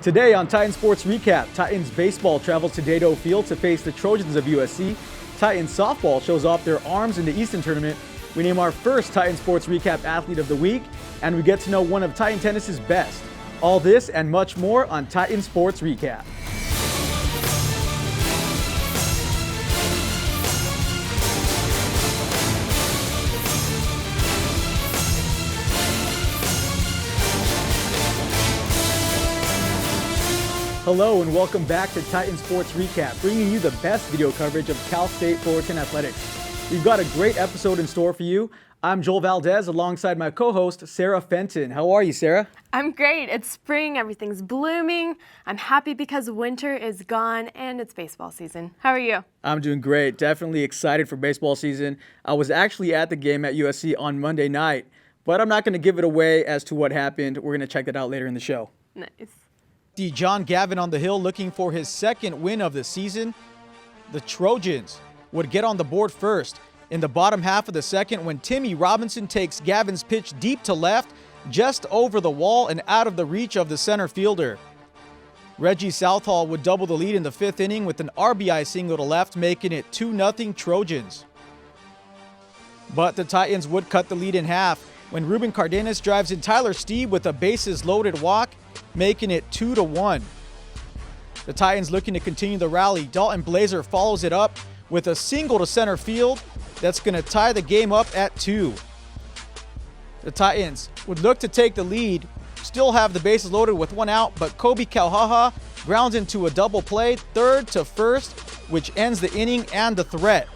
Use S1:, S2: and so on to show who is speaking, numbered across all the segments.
S1: Today on Titan Sports Recap, Titans baseball travels to Dedeaux Field to face the Trojans of USC. Titans softball shows off their arms in the Easton Tournament. We name our first Titan Sports Recap Athlete of the Week, and we get to know one of Titan Tennis's best. All this and much more on Titan Sports Recap. Hello and welcome back to Titan Sports Recap, bringing you the best video coverage of Cal State Fullerton athletics. We've got a great episode in store for you. I'm Joel Valdez alongside my co-host, Sarah Fenton. How are you, Sarah?
S2: I'm great. It's spring, everything's blooming. I'm happy because winter is gone and it's baseball season. How are you?
S1: I'm doing great. Definitely excited for baseball season. I was actually at the game at USC on Monday night, but I'm not going to give it away as to what happened. We're going to check that out later in the show.
S2: Nice.
S1: John Gavin on the hill looking for his second win of the season. The Trojans would get on the board first in the bottom half of the second when Timmy Robinson takes Gavin's pitch deep to left, just over the wall and out of the reach of the center fielder. Reggie Southall would double the lead in the fifth inning with an RBI single to left, making it 2-0 Trojans. But the Titans would cut the lead in half when Ruben Cardenas drives in Tyler Steeb with a bases-loaded walk, making it 2-1. The Titans looking to continue the rally. Dalton Blazer follows it up with a single to center field that's going to tie the game up at 2. The Titans would look to take the lead, still have the bases loaded with one out, but Kobe Kauhaha grounds into a double play, third to first, which ends the inning and the threat.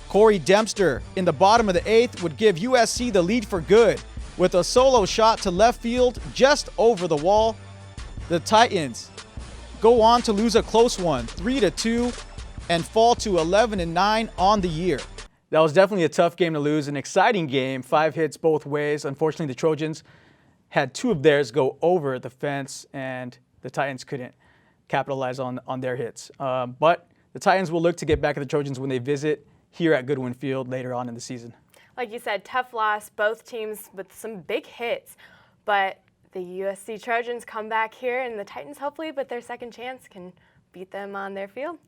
S1: Corey Dempster in the bottom of the eighth would give USC the lead for good with a solo shot to left field just over the wall. The Titans go on to lose a close one, 3-2, and fall to 11-9 on the year. That was definitely a tough game to lose, an exciting game, 5 hits both ways. Unfortunately, the Trojans had 2 of theirs go over the fence, and the Titans couldn't capitalize on their hits. But the Titans will look to get back at the Trojans when they visit here at Goodwin Field later on in the season.
S2: Like you said, tough loss, both teams with some big hits, but the USC Trojans come back here and the Titans hopefully with their second chance can beat them on their field.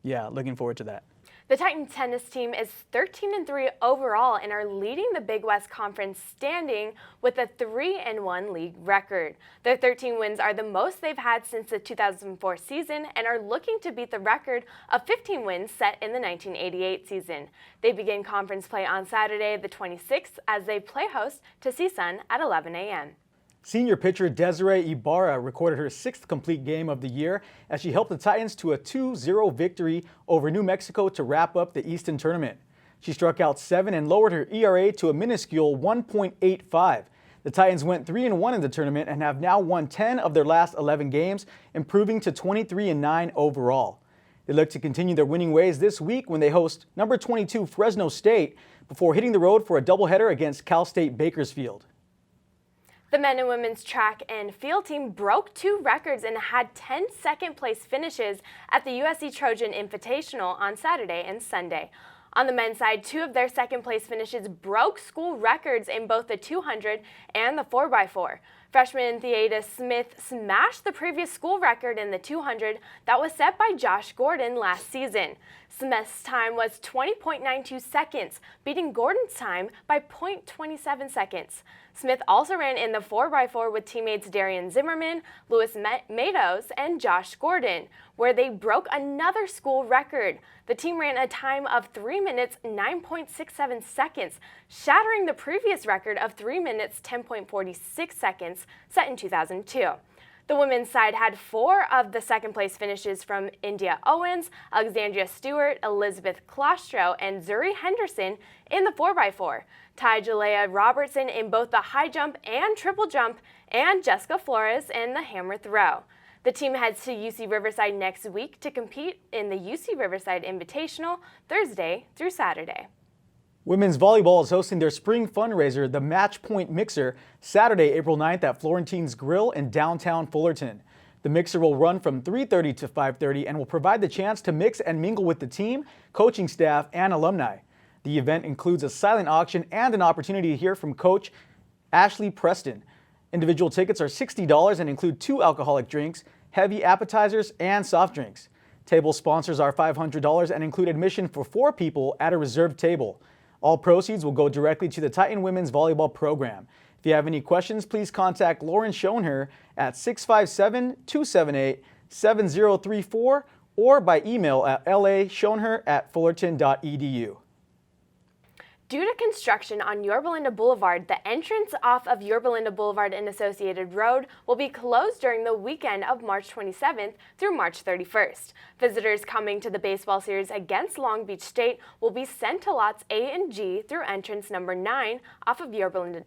S1: Yeah, looking forward to that.
S2: The Titan tennis team is 13-3 overall and are leading the Big West Conference standing with a 3-1 league record. Their 13 wins are the most they've had since the 2004 season and are looking to beat the record of 15 wins set in the 1988 season. They begin conference play on Saturday the 26th as they play host to CSUN at 11 a.m.
S1: Senior pitcher Desiree Ibarra recorded her 6th complete game of the year as she helped the Titans to a 2-0 victory over New Mexico to wrap up the Easton Tournament. She struck out 7 and lowered her ERA to a minuscule 1.85. The Titans went 3-1 in the tournament and have now won 10 of their last 11 games, improving to 23-9 overall. They look to continue their winning ways this week when they host number 22 Fresno State before hitting the road for a doubleheader against Cal State Bakersfield.
S2: The men and women's track and field team broke 2 records and had 10 second-place finishes at the USC Trojan Invitational on Saturday and Sunday. On the men's side, 2 of their second-place finishes broke school records in both the 200 and the 4x4. Freshman Theada Smith smashed the previous school record in the 200 that was set by Josh Gordon last season. Smith's time was 20.92 seconds, beating Gordon's time by 0.27 seconds. Smith also ran in the 4x4 with teammates Darian Zimmerman, Louis Matos, and Josh Gordon, where they broke another school record. The team ran a time of 3 minutes 9.67 seconds, shattering the previous record of 3 minutes 10.46 seconds set in 2002. The women's side had 4 of the second-place finishes from India Owens, Alexandria Stewart, Elizabeth Klostro, and Zuri Henderson in the 4x4. Ty Jalea Robertson in both the high jump and triple jump, and Jessica Flores in the hammer throw. The team heads to UC Riverside next week to compete in the UC Riverside Invitational Thursday through Saturday.
S1: Women's volleyball is hosting their spring fundraiser, the Match Point Mixer, Saturday, April 9th at Florentine's Grill in downtown Fullerton. The mixer will run from 3:30 to 5:30 and will provide the chance to mix and mingle with the team, coaching staff, and alumni. The event includes a silent auction and an opportunity to hear from Coach Ashley Preston. Individual tickets are $60 and include 2 alcoholic drinks, heavy appetizers, and soft drinks. Table sponsors are $500 and include admission for 4 people at a reserved table. All proceeds will go directly to the Titan Women's Volleyball Program. If you have any questions, please contact Lauren Schoenherr at 657-278-7034 or by email at laschoenherr@fullerton.edu.
S2: Due to construction on Yorba Linda Boulevard, the entrance off of Yorba Linda Boulevard and Associated Road will be closed during the weekend of March 27th through March 31st. Visitors coming to the baseball series against Long Beach State will be sent to lots A and G through entrance number 9 off of Yorba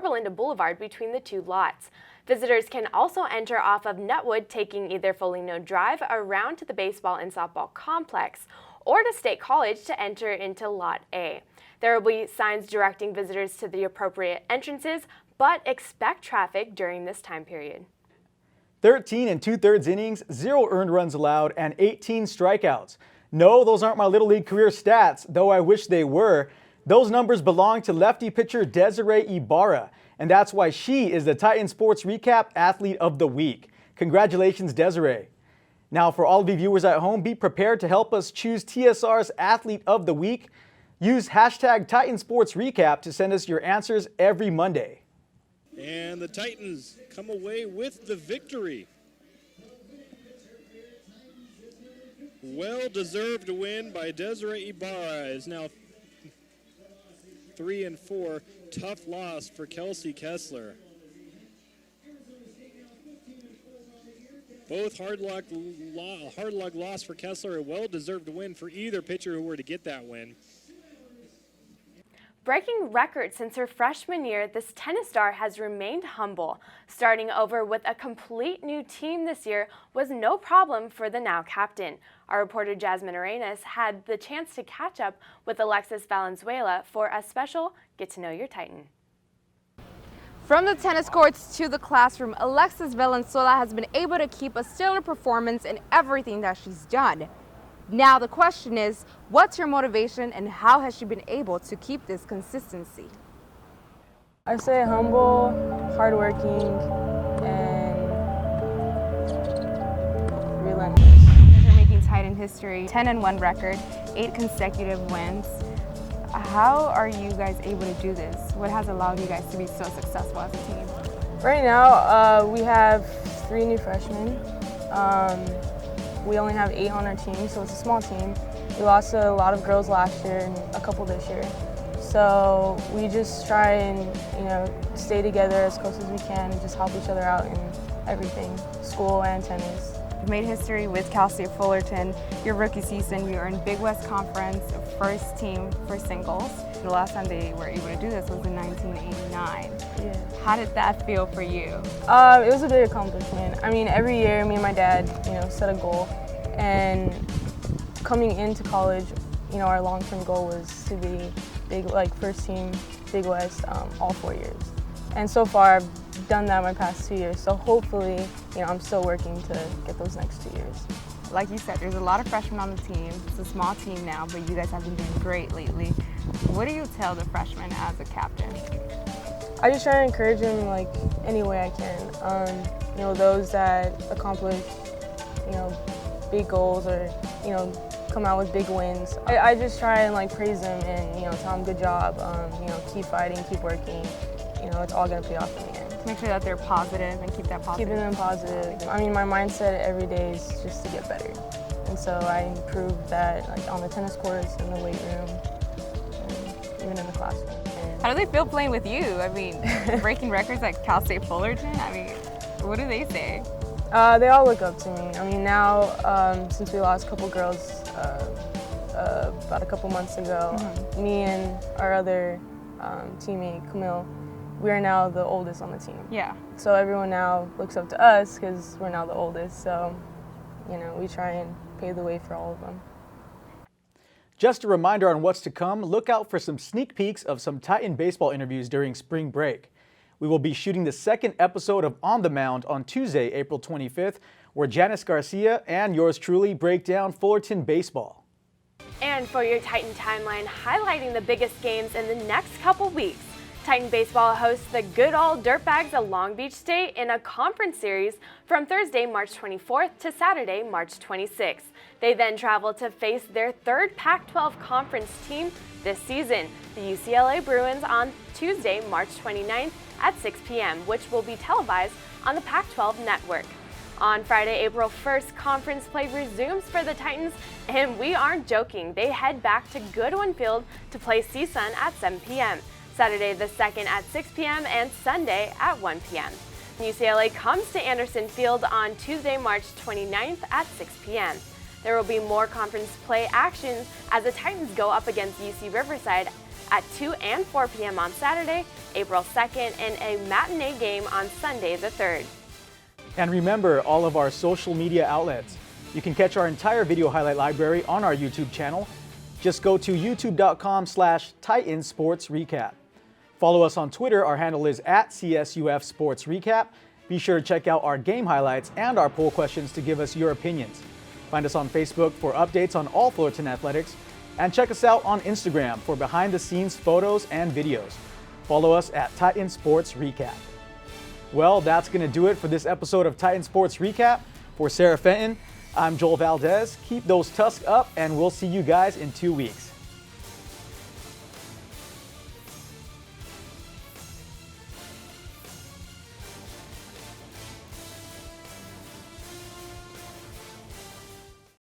S2: Linda Boulevard between the 2 lots. Visitors can also enter off of Nutwood, taking either Foligno Drive around to the baseball and softball complex or to State College to enter into Lot A. There will be signs directing visitors to the appropriate entrances, but expect traffic during this time period.
S1: 13 2/3 innings, 0 earned runs allowed, and 18 strikeouts. No, those aren't my Little League career stats, though I wish they were. Those numbers belong to lefty pitcher Desiree Ibarra, and that's why she is the Titan Sports Recap Athlete of the Week. Congratulations, Desiree. Now, for all of you viewers at home, be prepared to help us choose TSR's Athlete of the Week. Use hashtag Titan Sports Recap to send us your answers every Monday.
S3: And the Titans come away with the victory. Well-deserved win by Desiree Ibarra is now 3-4. Tough loss for Kelsey Kessler. Both hard luck loss for Kessler, a well-deserved win for either pitcher who were to get that win.
S2: Breaking records since her freshman year, this tennis star has remained humble. Starting over with a complete new team this year was no problem for the now captain. Our reporter Jasmine Arenas had the chance to catch up with Alexis Valenzuela for a special Get to Know Your Titan.
S4: From the tennis courts to the classroom, Alexis Valenzuela has been able to keep a stellar performance in everything that she's done. Now the question is, what's her motivation and how has she been able to keep this consistency?
S5: I say humble, hardworking, and relentless.
S4: You're making Titan history, 10-1 record, 8 consecutive wins. How are you guys able to do this? What has allowed you guys to be so successful as a team?
S5: Right now, we have 3 new freshmen. We only have 8 on our team, so it's a small team. We lost a lot of girls last year and a couple this year. So we just try and, stay together as close as we can and just help each other out in everything, school and tennis.
S4: You made history with Cal State Fullerton. Your rookie season, you were in Big West Conference, first team for singles. The last time they were able to do this was in 1989.
S5: Yeah.
S4: How did that feel for you?
S5: It was a big accomplishment. I mean, every year me and my dad, set a goal. And coming into college, our long-term goal was to be first team Big West all 4 years. And so far, I've done that my past 2 years. So hopefully, I'm still working to get those next 2 years.
S4: Like you said, there's a lot of freshmen on the team. It's a small team now, but you guys have been doing great lately. What do you tell the freshmen as a captain?
S5: I just try to encourage them any way I can. Those that accomplish, big goals or, come out with big wins. I just try and praise them and, tell them good job, keep fighting, keep working. It's all gonna pay off in the end.
S4: Make sure that they're positive and keep that positive.
S5: Keeping them positive. I mean, my mindset every day is just to get better. And so I improve that on the tennis courts, in the weight room, and even in the classroom.
S4: How do they feel playing with you? I mean, breaking records at Cal State Fullerton? I mean, what do they say?
S5: They all look up to me. I mean, now, since we lost a couple girls about a couple months ago, me and our other teammate, Camille, we are now the oldest on the team.
S4: Yeah.
S5: So everyone now looks up to us because we're now the oldest. So, we try and pave the way for all of them.
S1: Just a reminder on what's to come, look out for some sneak peeks of some Titan baseball interviews during spring break. We will be shooting the 2nd episode of On the Mound on Tuesday, April 25th, where Janice Garcia and yours truly break down Fullerton baseball.
S2: And for your Titan timeline highlighting the biggest games in the next couple weeks, Titan baseball hosts the good old Dirtbags of Long Beach State in a conference series from Thursday, March 24th to Saturday, March 26th. They then travel to face their third Pac-12 conference team this season, the UCLA Bruins, on Tuesday, March 29th at 6 p.m., which will be televised on the Pac-12 network. On Friday, April 1st, conference play resumes for the Titans, and we aren't joking. They head back to Goodwin Field to play CSUN at 7 p.m., Saturday the 2nd at 6 p.m., and Sunday at 1 p.m. UCLA comes to Anderson Field on Tuesday, March 29th at 6 p.m. There will be more conference play actions as the Titans go up against UC Riverside at 2 and 4 p.m. on Saturday, April 2nd, and a matinee game on Sunday the 3rd.
S1: And remember all of our social media outlets. You can catch our entire video highlight library on our YouTube channel. Just go to youtube.com/TitanSportsRecap. Follow us on Twitter. Our handle is @CSUF Sports Recap. Be sure to check out our game highlights and our poll questions to give us your opinions. Find us on Facebook for updates on all Fullerton athletics. And check us out on Instagram for behind-the-scenes photos and videos. Follow us at Titan Sports Recap. Well, that's going to do it for this episode of Titan Sports Recap. For Sarah Fenton, I'm Joel Valdez. Keep those tusks up, and we'll see you guys in 2 weeks.